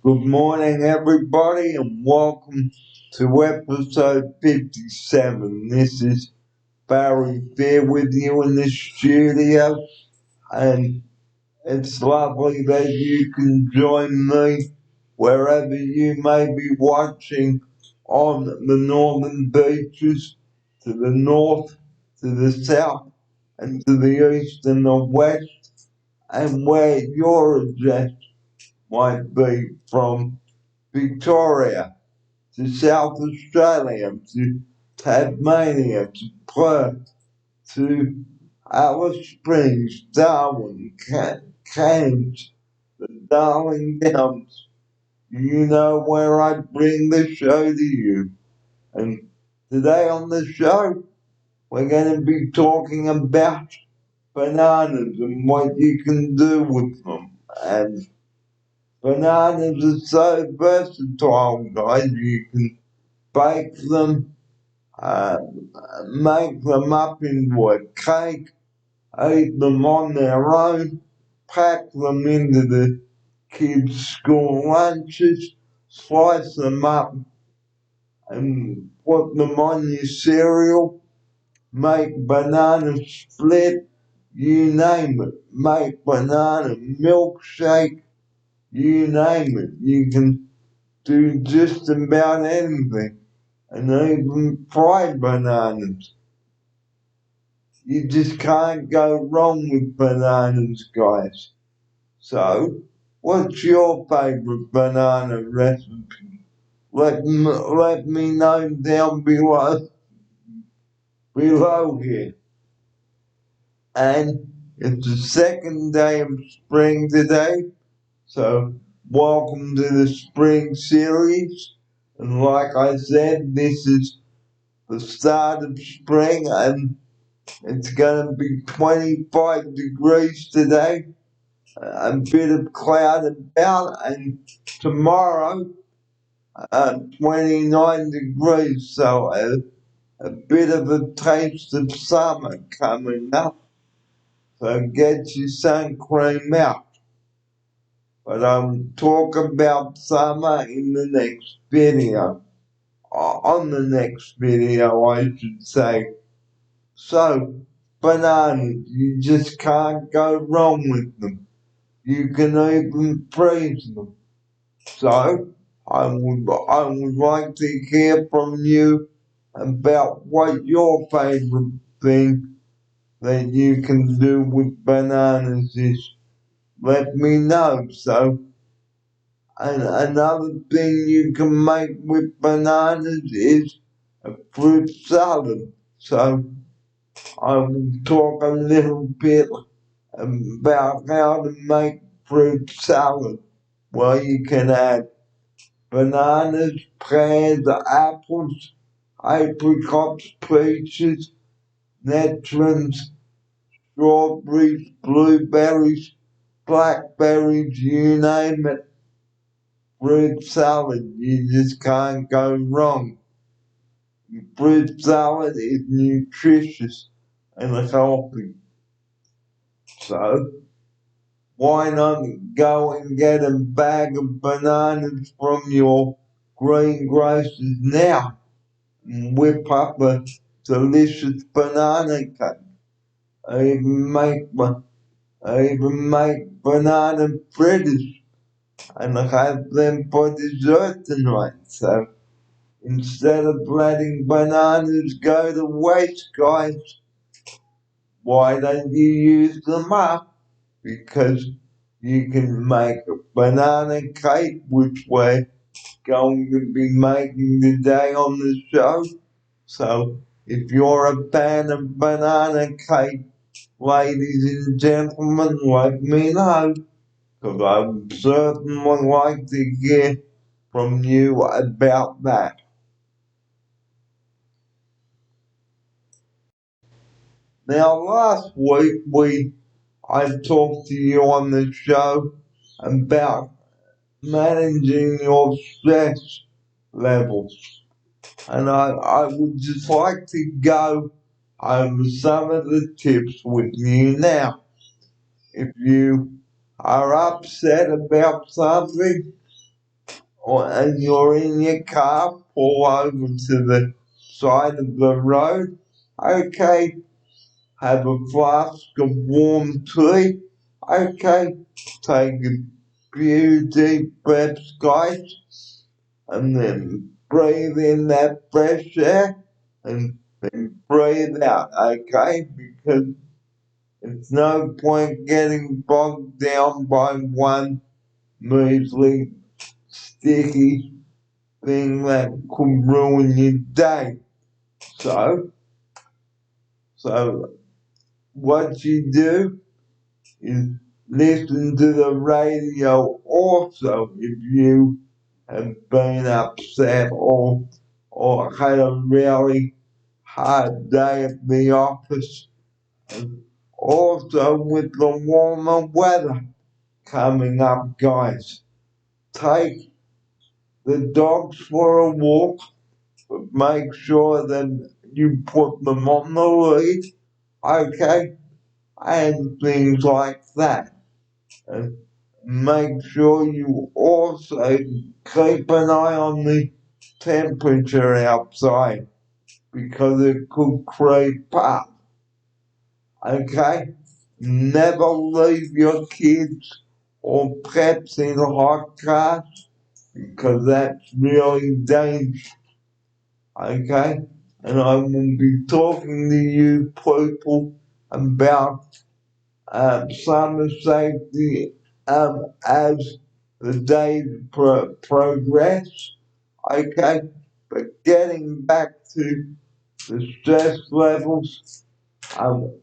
Good morning, everybody, and welcome to episode 57. This is Barry Fair with you in the studio, and it's lovely that you can join me wherever you may be watching on the northern beaches, to the north, to the south, and to the east and the west, and where your address might be from Victoria to South Australia, to Tasmania, to Perth, to Alice Springs, Darwin, Cairns, the Darling Downs. You know where I bring the show to you. And today on the show, we're going to be talking about bananas and what you can do with them. And bananas are so versatile, guys. You can bake them, uh, make them up into a cake, eat them on their own, pack them into the kids' school lunches, slice them up and put them on your cereal, make banana split, you name it, make banana milkshake, you name it. You can do just about anything, and even fried bananas. You just can't go wrong with bananas, guys. So, what's your favorite banana recipe? Let me know down below here. And it's the second day of spring today, so welcome to the spring series. And like I said, this is the start of spring, and it's going to be 25 degrees today, a bit of cloud about, and tomorrow 29 degrees, so a bit of a taste of summer coming up. So get your sun cream out. But I'll talk about summer in the next video. On the next video, I should say. So, bananas, you just can't go wrong with them. You can even freeze them. So, I would like to hear from you about what your favorite thing that you can do with bananas is. Let me know. So, and another thing you can make with bananas is a fruit salad. So, I will talk a little bit about how to make fruit salad. Well, you can add bananas, pears, apples, apricots, peaches, nectarines, strawberries, blueberries, blackberries, you name it. Fruit salad, you just can't go wrong. Fruit salad is nutritious and healthy. So, why not go and get a bag of bananas from your greengrocers now and whip up a delicious banana cake? I even make banana fritters and have them for dessert tonight. So instead of letting bananas go to waste, guys, why don't you use them up? Because you can make a banana cake, which we're going to be making today on the show. So if you're a fan of banana cake, ladies and gentlemen, let me know, because I would certainly like to hear from you about that. Now, last week I talked to you on the show about managing your stress levels. And I would just like to go over some of the tips with you now. If you are upset about something, and you're in your car, pull over to the side of the road. Okay, have a flask of warm tea. Okay, take a few deep breaths, guys, and then breathe in that fresh air and then breathe out, okay? Because it's no point getting bogged down by one measly, sticky thing that could ruin your day. So what you do is listen to the radio also if you have been upset or had a really hard day at the office. And also with the warmer weather coming up, guys, take the dogs for a walk, but make sure that you put them on the lead, okay, and things like that. And make sure you also keep an eye on the temperature outside because it could creep up. Okay? Never leave your kids or pets in hot cars because that's really dangerous. Okay? And I will be talking to you people about summer safety as the days progress. Okay? But getting back to the stress levels,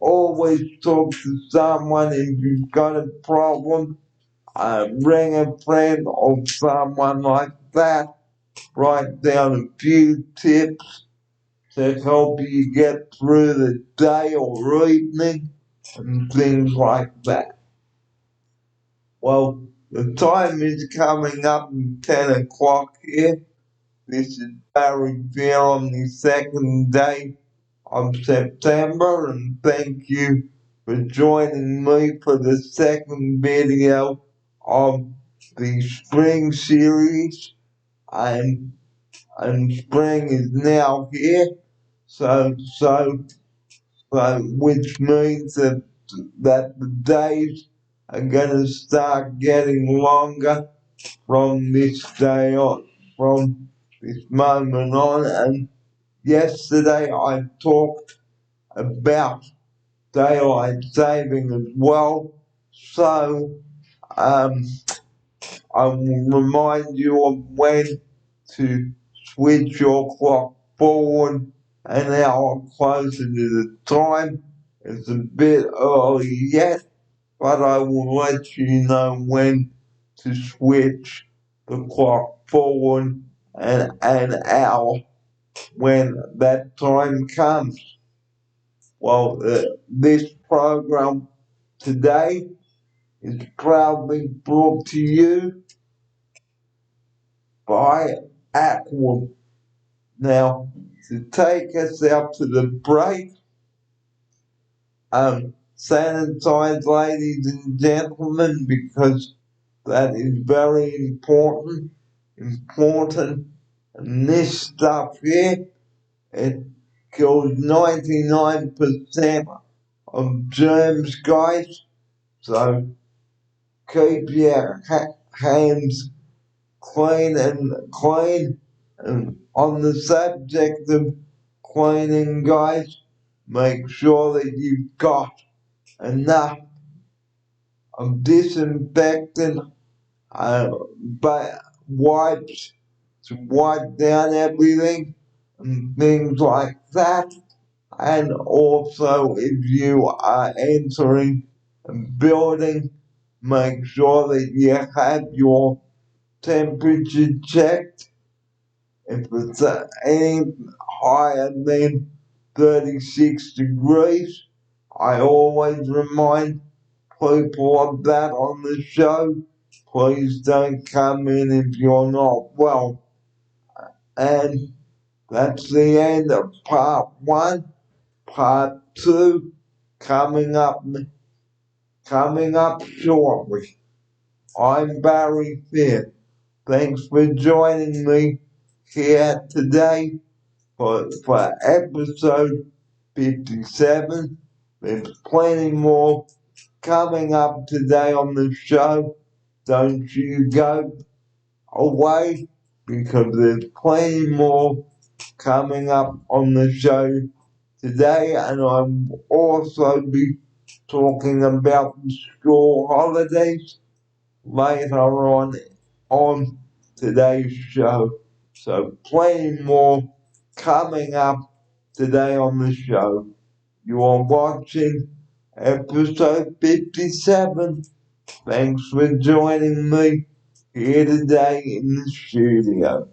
always talk to someone if you've got a problem. Ring a friend or someone like that. Write down a few tips to help you get through the day or evening and things like that. Well, the time is coming up at 10 o'clock here. This is Barry Phil on the second day of September, and thank you for joining me for the second video of the spring series. And spring is now here, so which means that the days are gonna start getting longer from this day on, from this moment on. And yesterday I talked about daylight saving as well. So I will remind you of when to switch your clock forward an hour closer to the time. It's a bit early yet, but I will let you know when to switch the clock forward an hour when that time comes. Well, this program today is proudly brought to you by Aqua. Now, to take us out to the break, sanitize, ladies and gentlemen, because that is very important. And this stuff here, it kills 99% of germs, guys. So keep your hands clean and clean. And on the subject of cleaning, guys, make sure that you've got enough of disinfectant but wipes to wipe down everything and things like that. And also, if you are entering a building, make sure that you have your temperature checked. If it's any higher than 36 degrees, I always remind people of that on the show. Please don't come in if you're not well. And that's the end of part one. Part two coming up shortly. I'm Barry Finn. Thanks for joining me here today for episode 57. There's plenty more coming up today on the show. Don't you go away because there's plenty more coming up on the show today, and I'll also be talking about the school holidays later on today's show. So plenty more coming up today on the show. You are watching episode 57. Thanks for joining me here today in the studio.